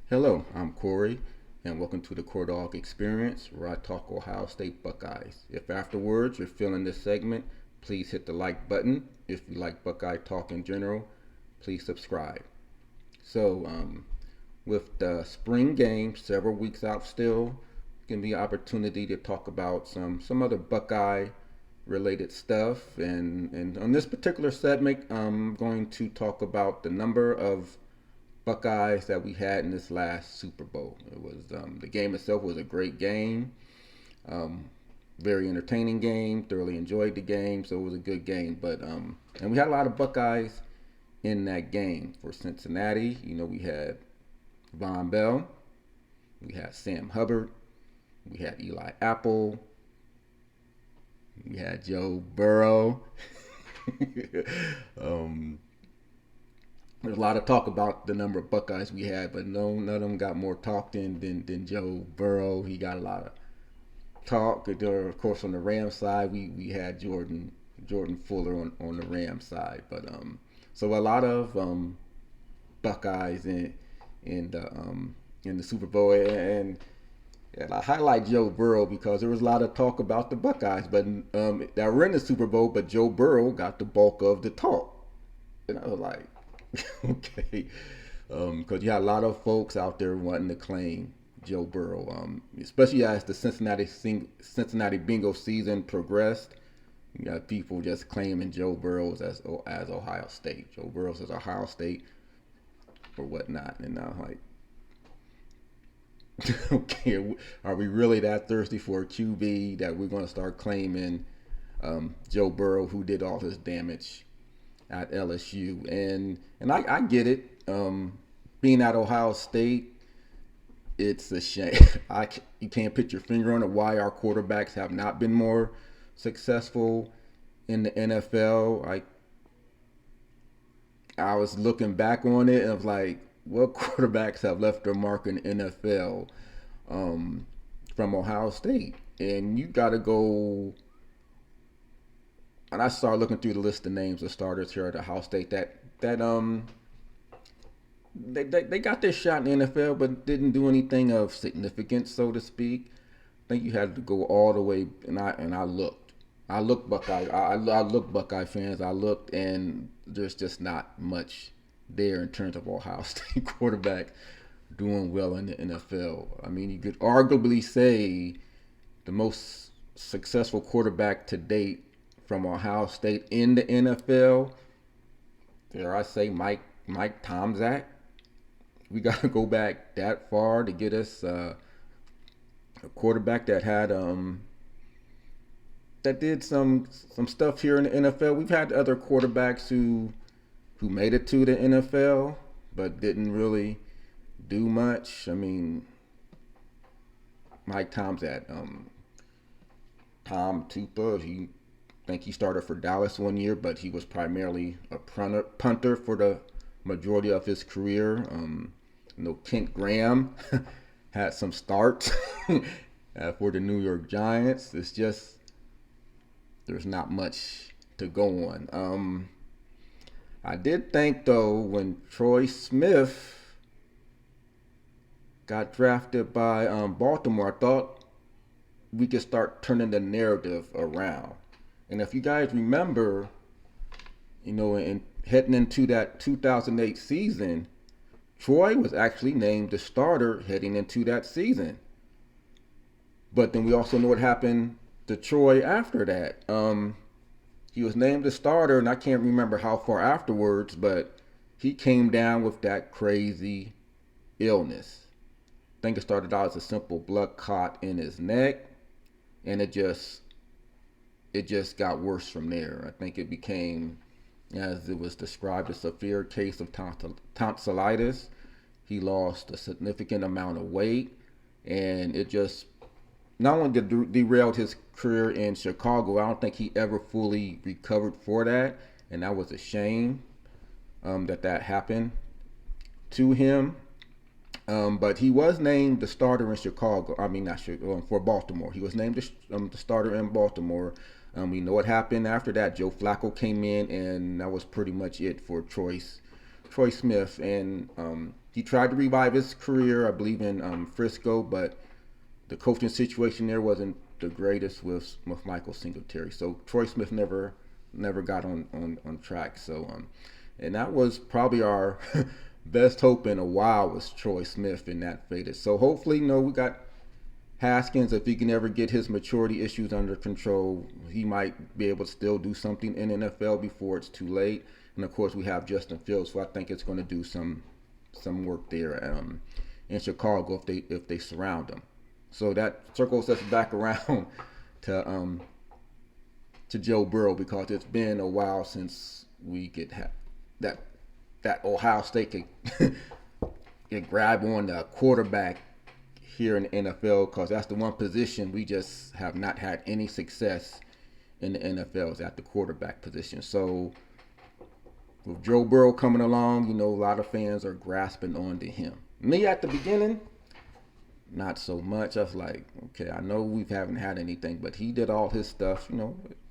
Hello, I'm Corey, and welcome to the Core Dog Experience, where I talk Ohio State Buckeyes. If afterwards you're feeling this segment, please hit the like button. If you like Buckeye talk in general, please subscribe. With the spring game several weeks out still, give me an opportunity to talk about some other Buckeye related stuff. And on this particular segment, I'm going to talk about the number of Buckeyes that we had in this last Super Bowl. It was the game itself was a great game, um, very entertaining game. Thoroughly enjoyed the game, so it was a good game. But and we had a lot of Buckeyes in that game for Cincinnati. We had Von Bell, we had Sam Hubbard, we had Eli Apple, we had Joe Burrow. um, there's a lot of talk about the number of Buckeyes we had, but no, none of them got more talk than Joe Burrow. He got a lot of talk. Of course, on the Rams side, we had Jordan Fuller on the Rams side, but so a lot of Buckeyes in the Super Bowl, and I highlight Joe Burrow because there was a lot of talk about the Buckeyes, but that were in the Super Bowl, but Joe Burrow got the bulk of the talk, and I was like, okay, because you had a lot of folks out there wanting to claim Joe Burrow, especially as the Cincinnati Bingo season progressed. You got people just claiming Joe Burrows as Ohio State. Joe Burrows as Ohio State or whatnot, and I'm like, okay, are we really that thirsty for a QB that we're going to start claiming Joe Burrow, who did all his damage at LSU? And I get it. Being at Ohio State, it's a shame. You can't put your finger on it why our quarterbacks have not been more successful in the NFL. I was looking back on it and I was like, what quarterbacks have left their mark in the NFL from Ohio State? And you got to go. And I started looking through the list of names of starters here at Ohio State that they got their shot in the NFL, but didn't do anything of significance, so to speak. I think you had to go all the way, and I looked. I looked Buckeye. I looked Buckeye fans. I looked, and there's just not much there in terms of Ohio State quarterback doing well in the NFL. I mean, you could arguably say the most successful quarterback to date from Ohio State in the NFL. Dare I say Mike Tomczak? We got to go back that far to get us a quarterback that did some stuff here in the NFL. We've had other quarterbacks who made it to the NFL but didn't really do much. I mean, Mike Tomczak, Tom Tupa, he started for Dallas one year, but he was primarily a punter for the majority of his career. Kent Graham had some starts for the New York Giants. It's just there's not much to go on. I did think though when Troy Smith got drafted by Baltimore, I thought we could start turning the narrative around. And if you guys remember, in heading into that 2008 season, Troy was actually named the starter heading into that season. But then we also know what happened to Troy after that. He was named the starter, and I can't remember how far afterwards, but he came down with that crazy illness. I think it started out as a simple blood clot in his neck, and it just got worse from there. I think it became, as it was described, a severe case of tonsillitis. He lost a significant amount of weight, and it just not only derailed his career in Chicago, I don't think he ever fully recovered for that, and that was a shame that happened to him. But he was named the starter in Chicago. I mean, not for Baltimore. He was named the starter in Baltimore. We know what happened after that. Joe Flacco came in, and that was pretty much it for Troy Smith. And he tried to revive his career, I believe, in Frisco, but the coaching situation there wasn't the greatest with Michael Singletary. So Troy Smith never got on track. So and that was probably our best hope in a while was Troy Smith, and that faded. So hopefully, we got Haskins. If he can ever get his maturity issues under control, he might be able to still do something in NFL before it's too late. And of course, we have Justin Fields, so I think it's going to do some work there in Chicago if they surround him. So that circles us back around to Joe Burrow, because it's been a while since we could have that Ohio State could grab on the quarterback here in the NFL, because that's the one position we just have not had any success in the NFL is at the quarterback position. So with Joe Burrow coming along, a lot of fans are grasping on to him. Me at the beginning, not so much. I was like, okay, I know we haven't had anything, but he did all his stuff,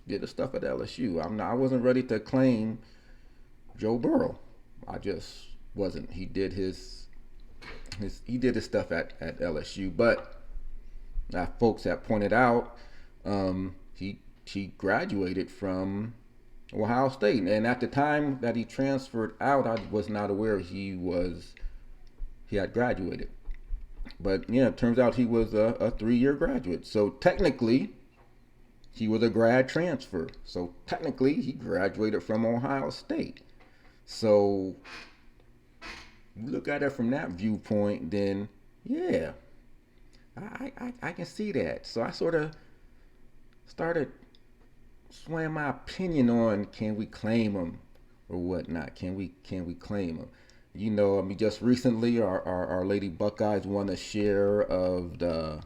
did the stuff at LSU. I wasn't ready to claim Joe Burrow. I just wasn't. He did his stuff at LSU, but folks have pointed out he graduated from Ohio State, and at the time that he transferred out, I was not aware he had graduated. But yeah, it turns out he was a 3-year graduate. So technically, he was a grad transfer. So technically, he graduated from Ohio State. So you look at it from that viewpoint, then yeah, I can see that. So I sort of started swaying my opinion on, can we claim him or whatnot? Can we claim him? Just recently, our Lady Buckeyes won a share of the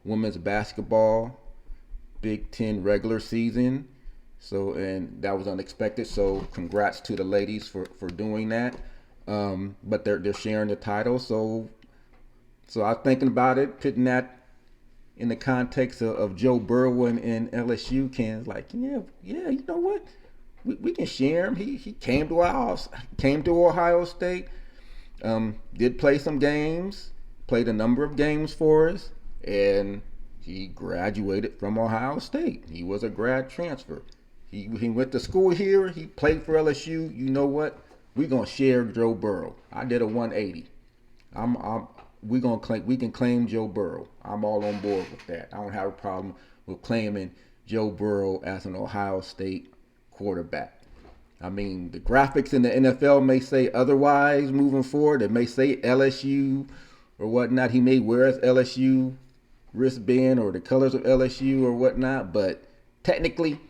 women's basketball Big Ten regular season. So, and that was unexpected. So, congrats to the ladies for doing that. But they're sharing the title. So I was thinking about it, putting that in the context of Joe Burrow and LSU. Yeah, you know what? We can share him. He came to Ohio State, did play some games, played a number of games for us, and he graduated from Ohio State. He was a grad transfer. He went to school here. He played for LSU. You know what? We're gonna share Joe Burrow. I did a 180. We can claim Joe Burrow. I'm all on board with that. I don't have a problem with claiming Joe Burrow as an Ohio State quarterback. I mean, the graphics in the NFL may say otherwise moving forward. It may say LSU or whatnot. He may wear his LSU wristband or the colors of LSU or whatnot, but technically,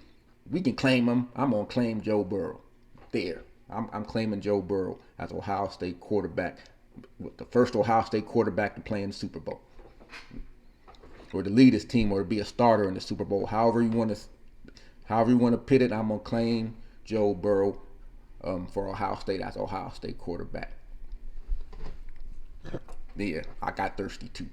we can claim him. I'm going to claim Joe Burrow. There. I'm claiming Joe Burrow as Ohio State quarterback, the first Ohio State quarterback to play in the Super Bowl, or to lead his team, or to be a starter in the Super Bowl. However you want to pit it, I'm gonna claim Joe Burrow for Ohio State as Ohio State quarterback. Yeah, I got thirsty too.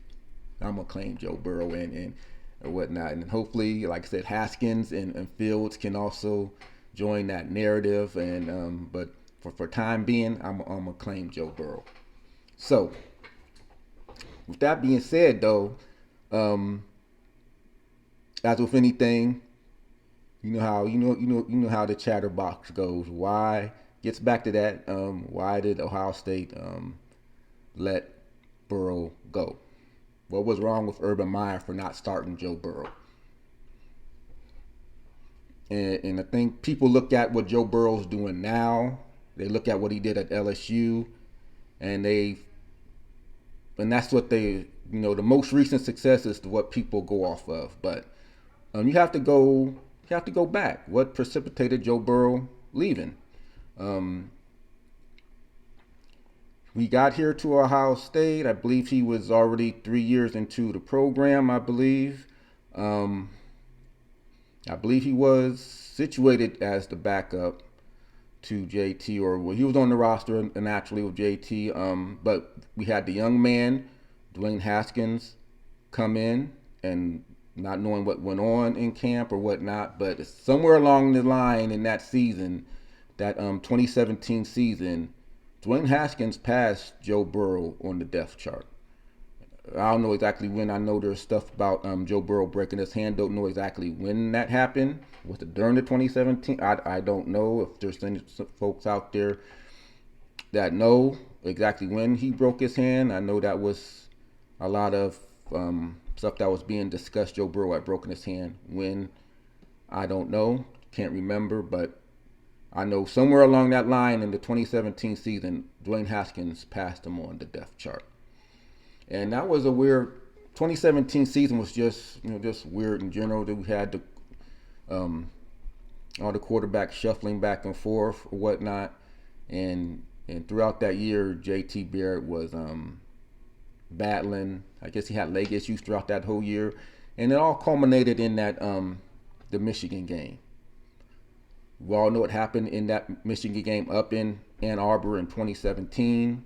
I'm gonna claim Joe Burrow and whatnot, and hopefully, like I said, Haskins and Fields can also join that narrative. And but for time being, I'm gonna claim Joe Burrow. So, with that being said, though, as with anything, you know how the chatterbox goes. Why gets back to that? Why did Ohio State let Burrow go? What was wrong with Urban Meyer for not starting Joe Burrow? And I think people look at what Joe Burrow's doing now. They look at what he did at LSU, and that's what the most recent success is what people go off of. But you have to go back. What precipitated Joe Burrow leaving? We got here to Ohio State. I believe he was already 3 years into the program. I believe he was situated as the backup to JT, or he was on the roster naturally with JT. But we had the young man, Dwayne Haskins, come in, and not knowing what went on in camp or whatnot, but somewhere along the line in that season, that 2017 season, Dwayne Haskins passed Joe Burrow on the depth chart. I don't know exactly when. I know there's stuff about Joe Burrow breaking his hand. Don't know exactly when that happened. Was it during the 2017? I don't know if there's any folks out there that know exactly when he broke his hand. I know that was a lot of stuff that was being discussed. Joe Burrow had broken his hand. When, I don't know. Can't remember, but I know somewhere along that line in the 2017 season, Dwayne Haskins passed him on the depth chart. And that was a weird 2017 season was just weird in general. That we had all the quarterbacks shuffling back and forth or whatnot, and throughout that year, J.T. Barrett was battling. I guess he had leg issues throughout that whole year, and it all culminated in that the Michigan game. We all know what happened in that Michigan game up in Ann Arbor in 2017.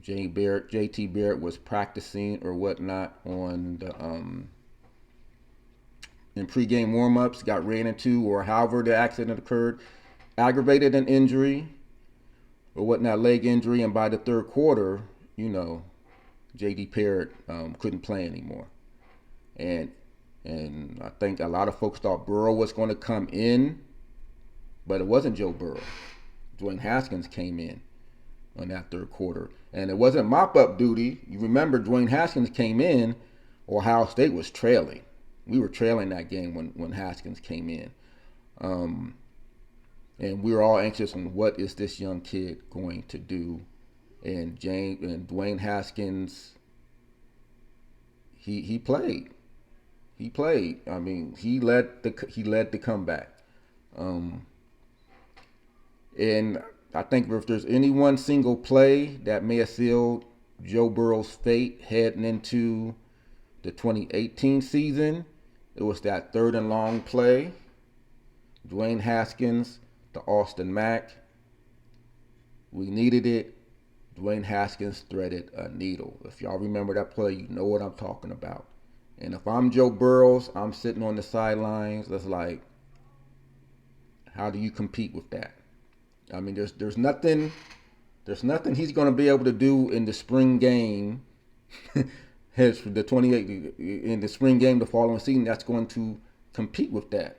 J.T. Barrett was practicing or whatnot on the in pregame warmups, got ran into, or however the accident occurred, aggravated an injury or whatnot, leg injury, and by the third quarter, J.D. Barrett couldn't play anymore, and I think a lot of folks thought Burrow was going to come in, but it wasn't Joe Burrow. Dwayne Haskins came in on that third quarter. And it wasn't mop-up duty. You remember Dwayne Haskins came in, Ohio State was trailing. We were trailing that game when Haskins came in. And we were all anxious on what is this young kid going to do. And Dwayne Haskins, he played. He played. I mean, he led the comeback. And I think if there's any one single play that may have sealed Joe Burrow's fate heading into the 2018 season, it was that third and long play. Dwayne Haskins to Austin Mack. We needed it. Dwayne Haskins threaded a needle. If y'all remember that play, you know what I'm talking about. And if I'm Joe Burrow, I'm sitting on the sidelines. That's like, how do you compete with that? I mean, there's nothing he's going to be able to do in the spring game, the 28 in the spring game the following season that's going to compete with that.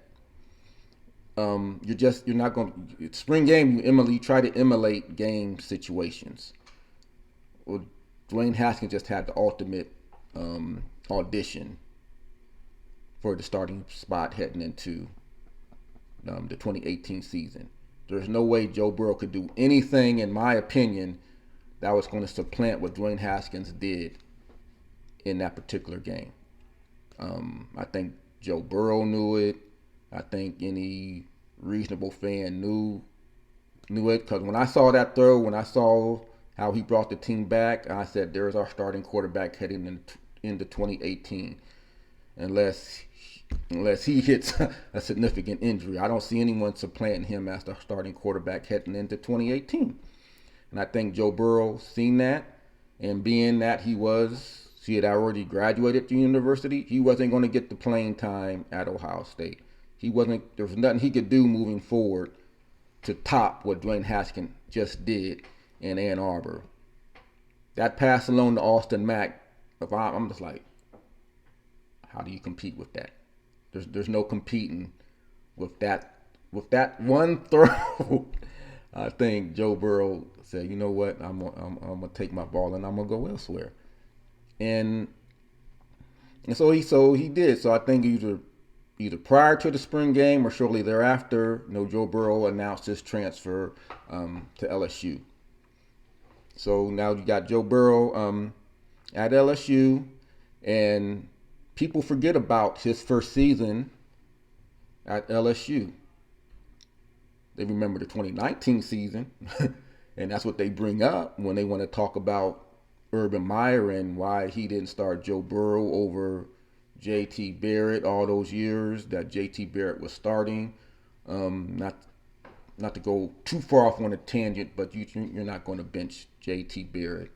You're not going to spring game. You try to emulate game situations. Well, Dwayne Haskins just had the ultimate audition for the starting spot heading into the 2018 season. There's no way Joe Burrow could do anything, in my opinion, that was going to supplant what Dwayne Haskins did in that particular game. I think Joe Burrow knew it. I think any reasonable fan knew it, because when I saw that throw, when I saw how he brought the team back, I said, there's our starting quarterback heading into 2018. Unless he hits a significant injury, I don't see anyone supplanting him as the starting quarterback heading into 2018. And I think Joe Burrow seen that, and being that he had already graduated from university, he wasn't going to get the playing time at Ohio State. There was nothing he could do moving forward to top what Dwayne Haskins just did in Ann Arbor. That pass alone to Austin Mack, I'm just like, how do you compete with that? There's no competing with that one throw. I think Joe Burrow said, you know what, I'm gonna take my ball and I'm gonna go elsewhere. And so he did. So I think either prior to the spring game or shortly thereafter, Joe Burrow announced his transfer to LSU. So now you got Joe Burrow at LSU, and people forget about his first season at LSU. They remember the 2019 season, and that's what they bring up when they want to talk about Urban Meyer and why he didn't start Joe Burrow over J.T. Barrett all those years that J.T. Barrett was starting. Not to go too far off on a tangent, but you're not going to bench J.T. Barrett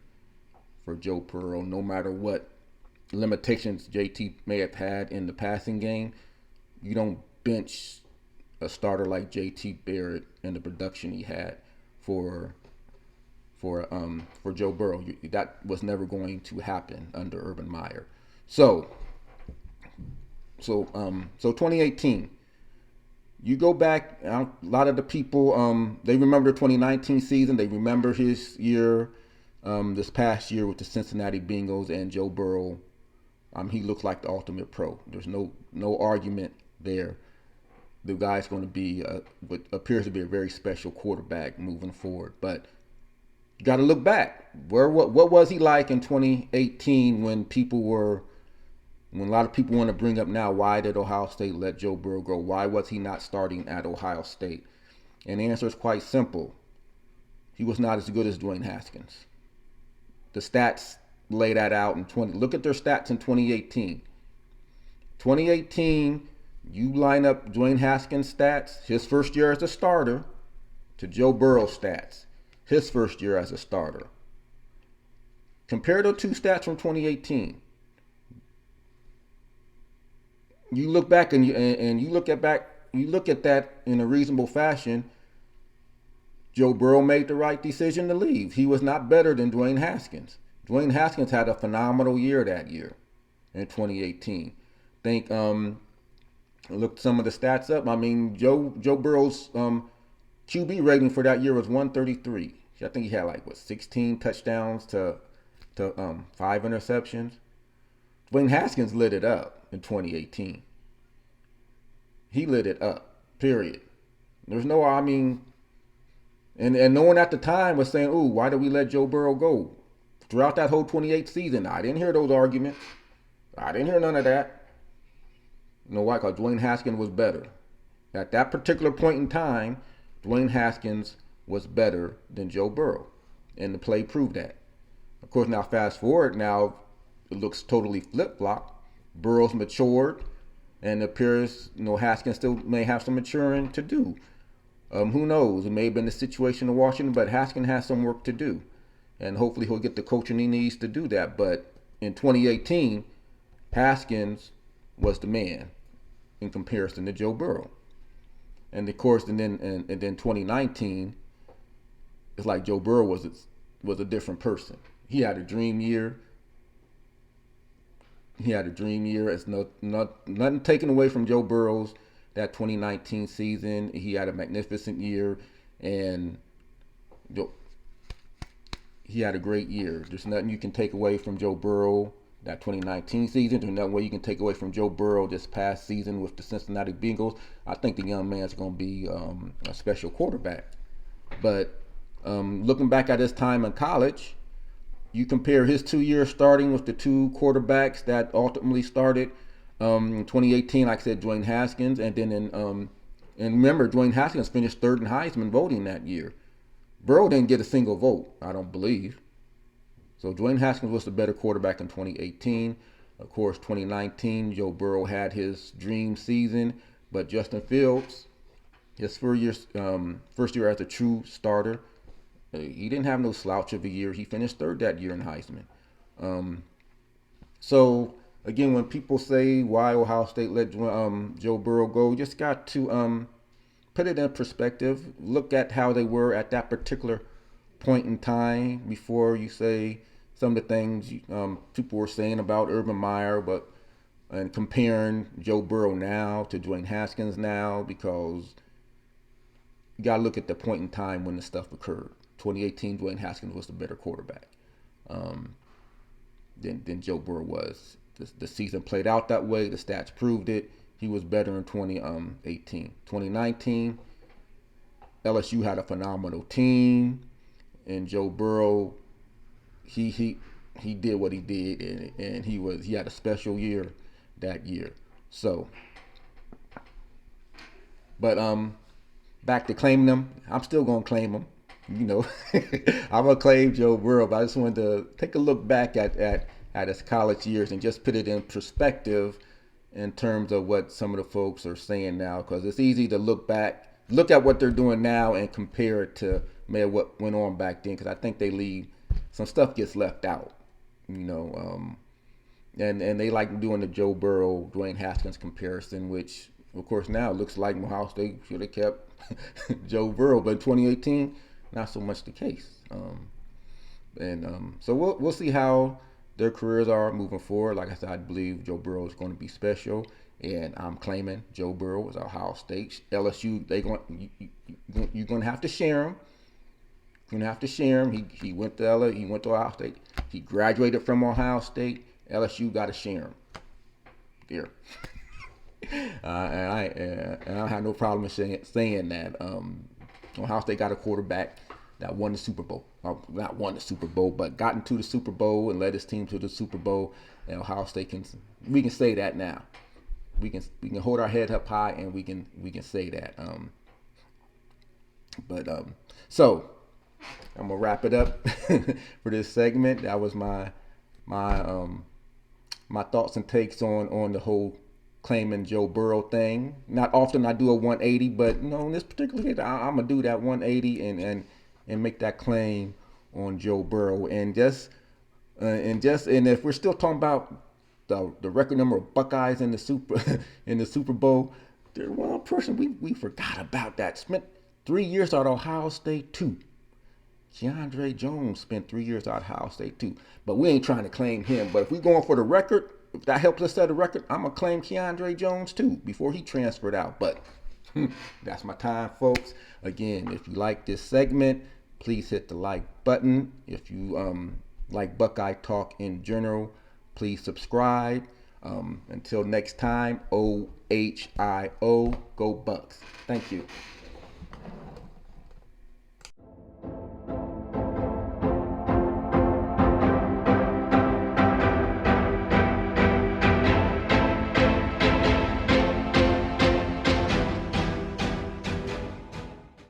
for Joe Burrow, no matter what limitations JT may have had in the passing game. You don't bench a starter like JT Barrett and the production he had for for Joe Burrow. That was never going to happen under Urban Meyer. So 2018. You go back. A lot of the people they remember the 2019 season. They remember his year, this past year with the Cincinnati Bengals and Joe Burrow. He looks like the ultimate pro. There's no argument there. The guy's going to be what appears to be a very special quarterback moving forward. But you got to look back. What was he like in 2018 when a lot of people want to bring up now, why did Ohio State let Joe Burrow go? Why was he not starting at Ohio State? And the answer is quite simple. He was not as good as Dwayne Haskins. The stats lay that out in 20. Look at their stats in 2018. 2018, you line up Dwayne Haskins' stats, his first year as a starter, to Joe Burrow's stats, his first year as a starter. Compare the two stats from 2018. You look back and you look at that in a reasonable fashion. Joe Burrow made the right decision to leave. He was not better than Dwayne Haskins. Dwayne Haskins had a phenomenal year that year in 2018. Think looked some of the stats up. I mean, Joe Burrow's QB rating for that year was 133. I think he had 16 touchdowns to 5 interceptions. Dwayne Haskins lit it up in 2018. He lit it up, period. There's no, and no one at the time was saying, ooh, why did we let Joe Burrow go? Throughout that whole 28 season, I didn't hear those arguments. I didn't hear none of that. You know why? Because Dwayne Haskins was better. At that particular point in time, Dwayne Haskins was better than Joe Burrow. And the play proved that. Of course, now fast forward, now it looks totally flip-flop. Burrow's matured, and it appears, Haskins still may have some maturing to do. Who knows? It may have been the situation in Washington, but Haskins has some work to do. And hopefully he'll get the coaching he needs to do that. But in 2018, Haskins was the man in comparison to Joe Burrow. And of course, and then 2019, it's like Joe Burrow was a different person. He had a dream year. It's nothing taken away from Joe Burrow's that 2019 season. He had a magnificent year, and he had a great year. There's nothing you can take away from Joe Burrow that 2019 season. There's nothing way you can take away from Joe Burrow this past season with the Cincinnati Bengals. I think the young man's going to be a special quarterback. But looking back at his time in college, you compare his 2 years starting with the two quarterbacks that ultimately started in 2018, like I said, Dwayne Haskins, and then and remember, Dwayne Haskins finished third in Heisman voting that year. Burrow didn't get a single vote, I don't believe. So Dwayne Haskins was the better quarterback in 2018. Of course, 2019, Joe Burrow had his dream season, but Justin Fields, his first year as a true starter, he didn't have no slouch of a year. He finished third that year in Heisman. So again, when people say why Ohio State let Joe Burrow go, you just got to put it in perspective. Look at how they were at that particular point in time before you say some of the things people were saying about Urban Meyer, and comparing Joe Burrow now to Dwayne Haskins now, because you got to look at the point in time when the stuff occurred. 2018, Dwayne Haskins was the better quarterback than Joe Burrow was. The season played out that way. The stats proved it. He was better in 2018. 2019, LSU had a phenomenal team, and Joe Burrow, he did what he did, and he had a special year that year. So, but back to claiming him, I'm still gonna claim him. I'm gonna claim Joe Burrow, but I just wanted to take a look back at his college years and just put it in perspective in terms of what some of the folks are saying now, because it's easy to look at what they're doing now and compare it to maybe what went on back then, because I think some stuff gets left out, and they like doing the Joe Burrow, Dwayne Haskins comparison, which of course now it looks like Ohio State should have kept Joe Burrow, but in 2018, not so much the case. And so we'll see how their careers are moving forward. Like I said, I believe Joe Burrow is going to be special, and I'm claiming Joe Burrow is Ohio State. LSU, you're going to have to share him. You're going to have to share him. He went to he went to Ohio State. He graduated from Ohio State. LSU got to share him. There. And I don't have no problem saying that. Ohio State got a quarterback that won the Super Bowl. Not won the Super Bowl, but got into the Super Bowl and led his team to the Super Bowl. And Ohio State we can say that now. We can hold our head up high and we can say that. So I'm gonna wrap it up for this segment. That was my my thoughts and takes on the whole claiming Joe Burrow thing. Not often I do a 180, but in this particular case, I'm gonna do that 180 and make that claim on Joe Burrow. And if we're still talking about the record number of Buckeyes in the Super Bowl, there's one person we forgot about that spent 3 years at Ohio State too. Keandre Jones spent 3 years at Ohio State too. But we ain't trying to claim him. But if we're going for the record, if that helps us set a record, I'm going to claim Keandre Jones too before he transferred out. But that's my time, folks. Again, if you like this segment, please hit the like button. If you like Buckeye Talk in general, please subscribe. Until next time, OHIO, go Bucks. Thank you.